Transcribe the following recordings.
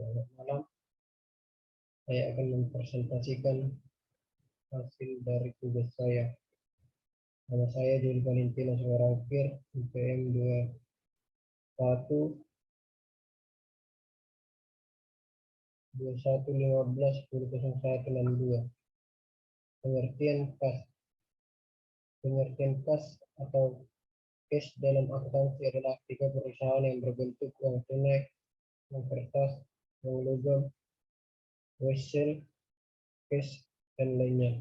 Selamat malam, saya akan mempresentasikan hasil dari tugas saya. Nama saya Juli Valentino Suarangkir, IPM 21 Pengertian kas. Pengertian kas atau cash dalam akuntansi adalah aktiva perusahaan yang berbentuk uang tunai, uang kertas, uang logam, wesel, cash, dan lainnya,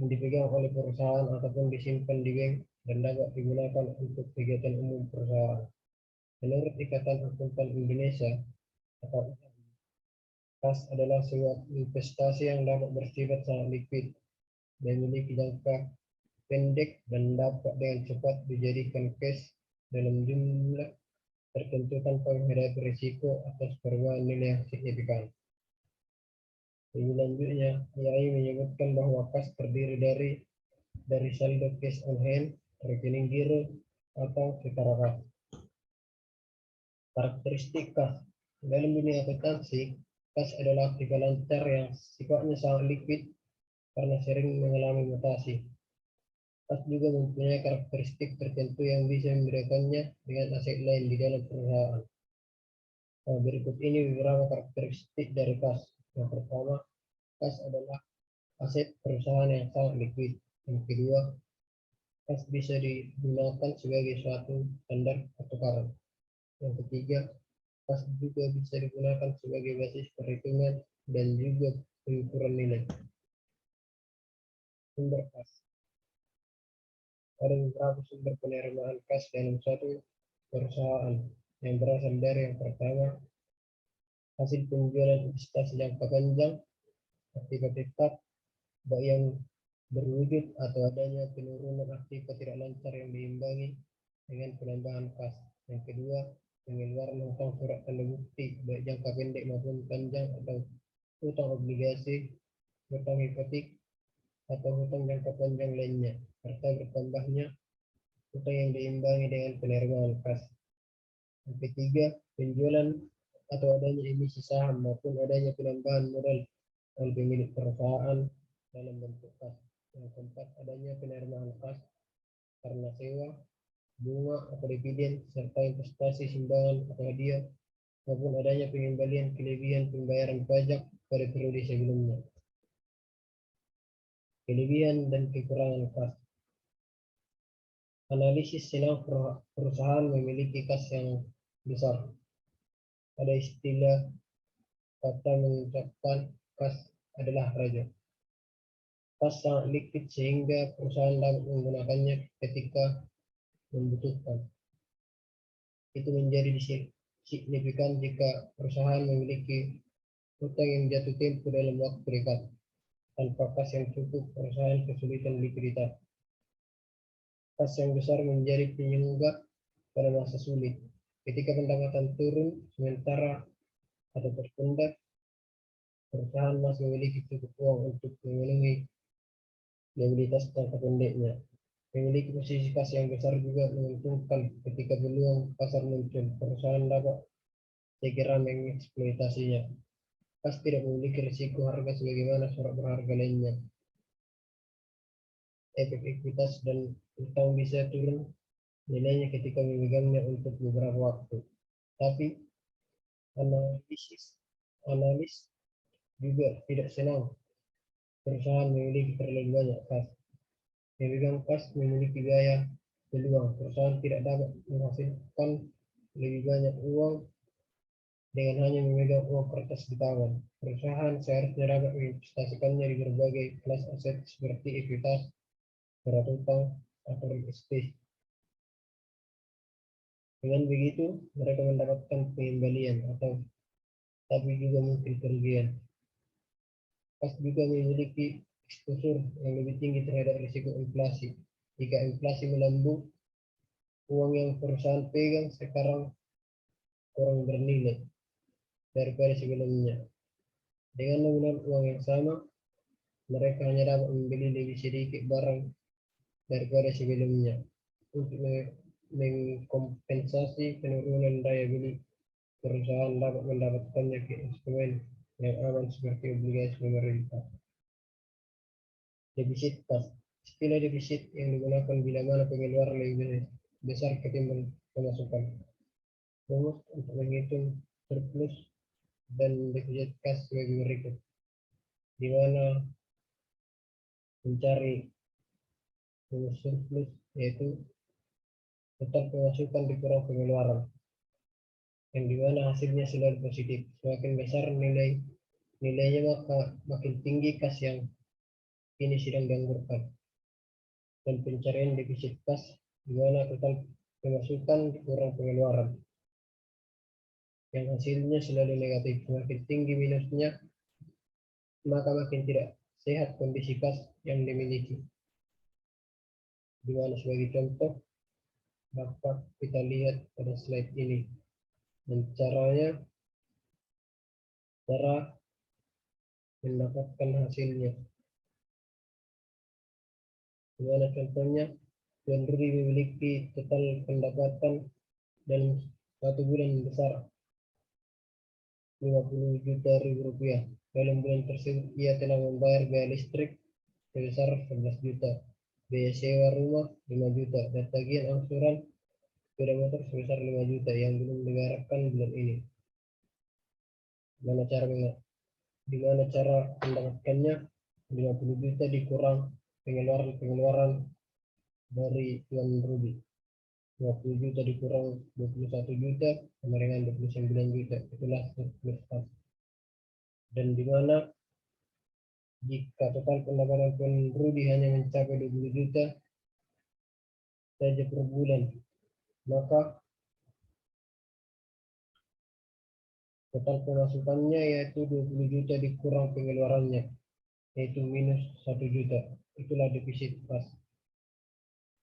yang dipegang oleh perusahaan ataupun disimpan di bank dan dapat digunakan untuk kegiatan umum perusahaan. Menurut Ikatan Akuntan Indonesia, kas adalah sebuah investasi yang dapat bersifat sangat likuid, memiliki jangka pendek dan dapat dengan cepat dijadikan cash dalam jumlah tertentu tanpa menghadapi risiko atas perubahan nilai yang signifikan. Selanjutnya, IAI menyebutkan bahwa kas terdiri dari saldo cash on hand, rekening giro, atau setara kas. Karakteristik kas. Dalam dunia akuntansi, kas adalah aktiva lancar yang sifatnya sangat likuid karena sering mengalami mutasi. Kas juga mempunyai karakteristik tertentu yang bisa membedakannya dengan aset lain di dalam perusahaan. Berikut ini beberapa karakteristik dari kas. Yang pertama, kas adalah aset perusahaan yang sangat likuid. Yang kedua, kas bisa digunakan sebagai suatu standar pertukaran. Yang ketiga, kas juga bisa digunakan sebagai basis perhitungan dan juga pengukuran nilai. Sumber kas. Ada beberapa sumber penerimaan kas dalam suatu perusahaan yang berasal dari yang pertama, hasil penjualan investasi jangka panjang, aktiva tetap, baik yang berwujud atau adanya penurunan aktiva tidak lancar yang diimbangi dengan penambahan kas. Yang kedua, pengeluaran hutang surat tanda bukti baik jangka pendek maupun panjang atau hutang obligasi, hutang hipotek, atau hutang jangka panjang lainnya, serta bertambahnya hutang yang diimbangi dengan penerimaan kas. Yang ketiga, penjualan atau adanya emisi saham maupun adanya penambahan modal oleh pemilik perusahaan dalam bentuk kas. Yang keempat, adanya penerimaan kas karena sewa, bunga atau dividen, serta investasi sumbangan atau hadiah, maupun adanya pengembalian kelebihan pembayaran pajak pada periode sebelumnya. Kelebihan dan kekurangan kas. Analisis senang perusahaan memiliki kas yang besar. Ada istilah kata mengucapkan kas adalah raja. Kas sangat likuid sehingga perusahaan dapat menggunakannya ketika membutuhkan. Itu menjadi signifikan jika perusahaan memiliki hutang yang jatuh tempo dalam waktu dekat. Tanpa kas yang cukup, perusahaan kesulitan likuiditas. Kas yang besar menjadi penyangga pada masa sulit. Ketika pendapatan turun sementara atau tertunda, perusahaan masih memiliki cukup uang untuk memenuhi liabilitas jangka pendeknya. Memiliki posisi kas yang besar juga menguntungkan ketika peluang pasar muncul. Perusahaan dapat segera mengeksploitasinya. Kas tidak memiliki risiko harga sebagaimana surat berharga lainnya. Efek ekuitas dan utang bisa turun nilainya ketika memegangnya untuk beberapa waktu. Tapi analis juga tidak senang perusahaan memiliki terlalu banyak kas. Memegang kas memiliki biaya peluang. Perusahaan tidak dapat menghasilkan lebih banyak uang dengan hanya memegang uang kertas di tangan. Perusahaan seharusnya dapat menginvestasikannya di berbagai kelas aset seperti ekuitas, surat utang, atau real estate. Dengan begitu, mereka mendapatkan pengembalian atau tapi juga mungkin kerugian. Kas juga memiliki eksposur yang lebih tinggi terhadap risiko inflasi. Jika inflasi melambung, uang yang perusahaan pegang sekarang kurang bernilai daripada sebelumnya. Dengan nominal uang yang sama, mereka hanya dapat membeli lebih sedikit barang daripada sebelumnya. Untuk mengkompensasi penurunan daya beli, perusahaan dapat mendapatkannya ke instrumen yang aman seperti obligasi pemerintah. Defisit kas. Istilah defisit yang digunakan bila mana pengeluaran lebih besar ketimbang pemasukan. Rumus untuk menghitung surplus dan defisit kas sebagai berikut, di mana mencari rumus surplus yaitu total pemasukan dikurang pengeluaran, yang dimana hasilnya selalu positif. Semakin besar nilainya maka makin tinggi kas yang ini sedang dianggarkan. Dan pencarian defisit kas, di mana total pemasukan dikurang pengeluaran, yang hasilnya selalu negatif. Semakin tinggi minusnya, maka makin tidak sehat kondisi kas yang dimiliki. Di mana sebagai contoh dapat kita lihat pada slide ini. Dan cara mendapatkan hasilnya. Di mana contohnya, Tuan Rudi memiliki total pendapatan dalam 1 bulan besar 50 juta rupiah. Dalam bulan tersebut ia telah membayar biaya listrik sebesar 11 juta, biaya sewa rumah 5 juta, dan tagihan angsuran sepeda motor sebesar 5 juta yang belum dibayarkan bulan ini. Di mana cara mendapatkannya? 50 juta dikurang pengeluaran dari Tuan Rudi. 20 juta dikurang 21 juta sama dengan 29 juta. Itulah surplus kas. Dan di mana jika total pendapatan Tuan Rudi hanya mencapai 20 juta saja per bulan, maka total pemasukannya yaitu 20 juta dikurang pengeluarannya, yaitu minus 1 juta. Itulah defisit kas.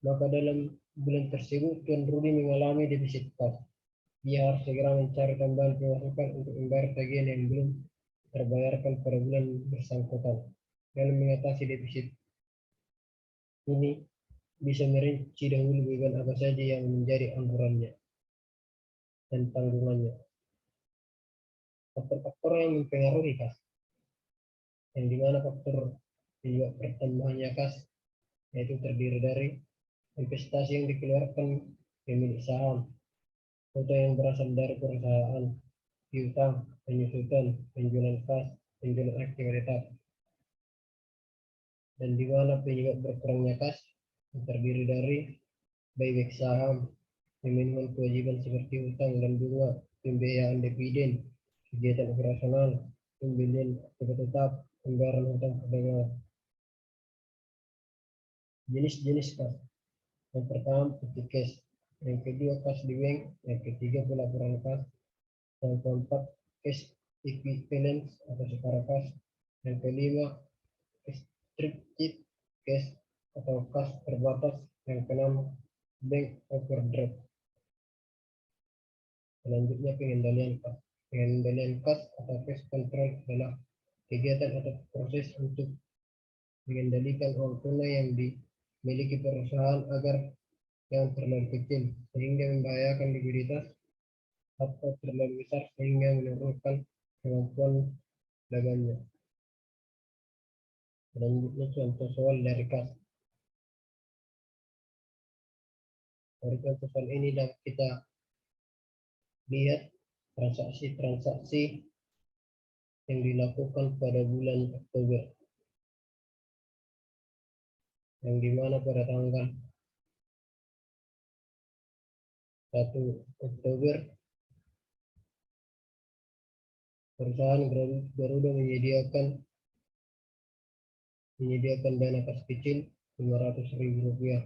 Maka dalam bulan tersebut Tuan Rudi mengalami defisit kas. Ia harus segera mencari tambahan pemasukan untuk membayar tagihan yang belum terbayarkan pada bulan bersangkutan. Dalam mengatasi defisit ini, bisa merinci dahulu beban apa saja yang menjadi anggurannya dan tanggungannya. Faktor-faktor yang mempengaruhi kas, yang dimana faktor penyebab pertambahannya kas yaitu terdiri dari investasi yang dikeluarkan pemilik saham, atau yang berasal dari perusahaan, piutang, penyusutan, penjualan kas, penjualan aktif tetap. Dan di mana penyebab berkurangnya kas terdiri dari buyback saham, pemenuhan kewajiban seperti utang dan bunga, pembiayaan dividen, kegiatan operasional, pembelian aktif tetap, pembayaran hutang perdagangan. Jenis-jenis kas. Yang pertama peti cash, yang kedua kas di bank, yang ketiga pelaporan kas, yang keempat cash equivalent atau setara kas, yang kelima restricted cash atau kas terbatas, yang keenam bank overdraft. Selanjutnya pengendalian kas. Pengendalian kas atau cash control adalah kegiatan atau proses untuk mengendalikan uang tunai yang dimiliki perusahaan agar yang terlalu kecil sehingga membahayakan likuiditas atau terlalu besar sehingga menurunkan kemampuan dagangnya. Selanjutnya contoh soal dari kas. Dari contoh soal ini dapat kita lihat transaksi-transaksi yang dilakukan pada bulan Oktober, yang dimana pada tanggal 1 Oktober perusahaan Garuda menyediakan dana kas kecil 500.000 rupiah.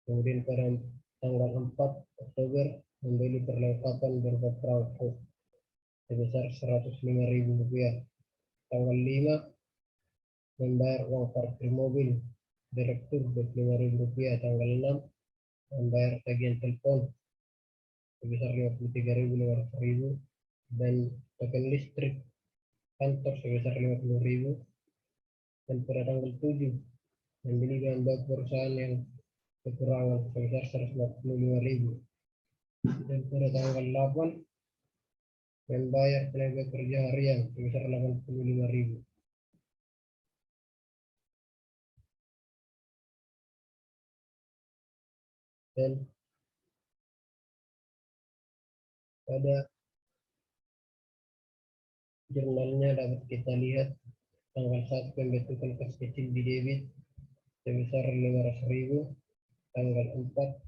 Kemudian pada tanggal 4 Oktober membeli perlengkapan berupa perangko sebesar 105.000 rupiah. Tanggal 5 membayar uang parkir mobil direktur 25.000 rupiah. Tanggal 6 membayar tagihan telepon sebesar 53.500 dan token listrik kantor sebesar 50.000. Dan pada tanggal 7 membeli bahan baku perusahaan yang kekurangan sebesar 145.000. Dan pada tanggal 8 membayar tenaga kerja harian sebesar 85.000. Dan pada jurnalnya dapat kita lihat tanggal 1 pembentukan kas kecil di debit sebesar 500.000, tanggal 4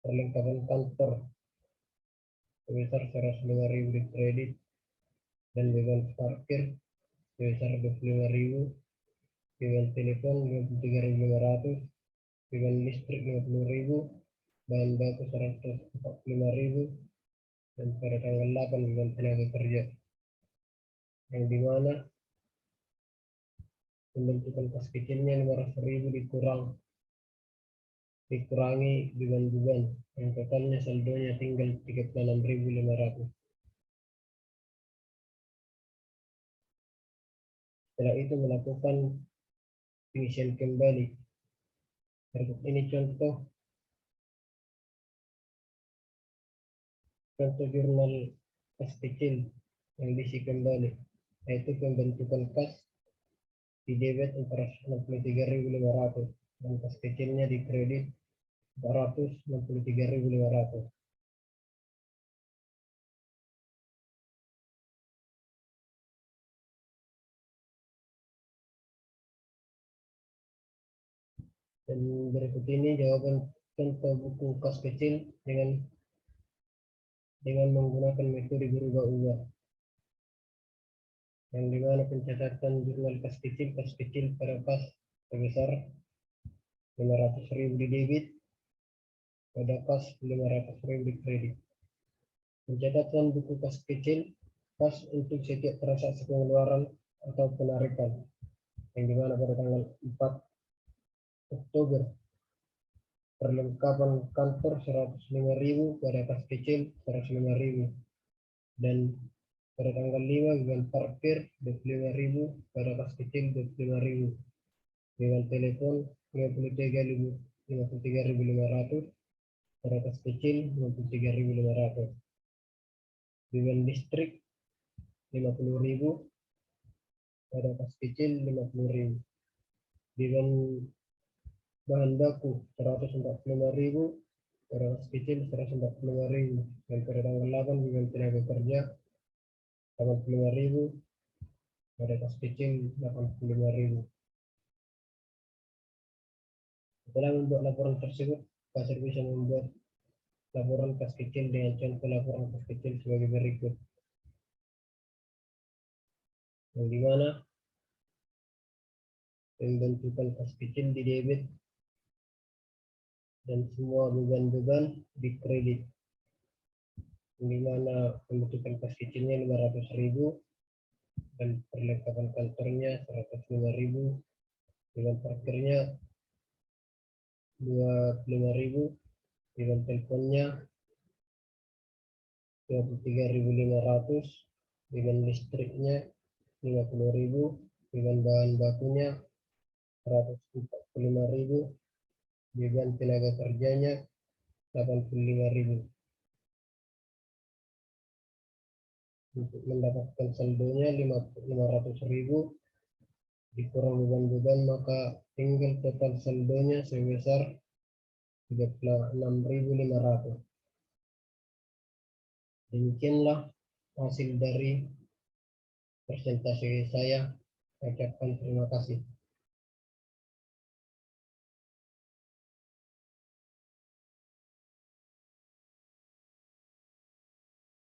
perlengkapan kantor sebesar 105.000 di kredit, dan beban parkir sebesar 25.000, beban telepon 53.500, beban listrik 50.000, bahan baku 145.000, dan pada tanggal 8 beban tenaga kerja, yang dimana pembentukan kas kecilnya 500.000 dikurangi beban-beban, yang totalnya saldonya tinggal 36.500. Setelah itu melakukan pengisian kembali. Berikut ini contoh jurnal kas kecil yang diisi kembali, yaitu pembentukan kas di debit 463.500 dan kas kecilnya di kredit 463.500. Dan berikut ini jawaban contoh buku kas kecil dengan menggunakan metode berubah-ubah, yang dimana pencatatan jurnal kas kecil pada kas sebesar 500.000 di debit, pada kas 500.000 di kredit. Pencatatan buku kas kecil kas untuk setiap transaksi pengeluaran atau penarikan, yang dimana pada tanggal 4 Oktober perlengkapan kantor 105.000, pada kas kecil 105.000, dan pada tanggal 5 beban parkir 25.000, pada kas kecil 25.000, beban telepon 53.500, pada kas kecil 53.500, beban listrik 50.000, pada kas kecil 50.000, beban bahan baku 145.000, pada kas kecil 145.000, dan pada tanggal 8 beban tenaga kerja 85.000, pada kas kecil 85.000. Setelah membuat laporan tersebut, kasir bisa membuat laporan kas kecil dengan contoh laporan kas kecil sebagai berikut, yang dimana pembentukan kas kecil di debit dan semua beban-beban di kredit, yang dimana pembentukan kas kecilnya 500.000 dan perlengkapan kantornya 105.000, beban parkirnya 25.000, beban teleponnya 23.500, beban listriknya 50.000, beban bahan bakunya 145.000, beban tenaga kerjanya 85.000. Untuk mendapatkan saldonya 500.000 dikurang beban-beban, maka tinggal total saldonya sebesar 36.500. Demikianlah hasil dari presentasi saya. Saya ucapkan terima kasih.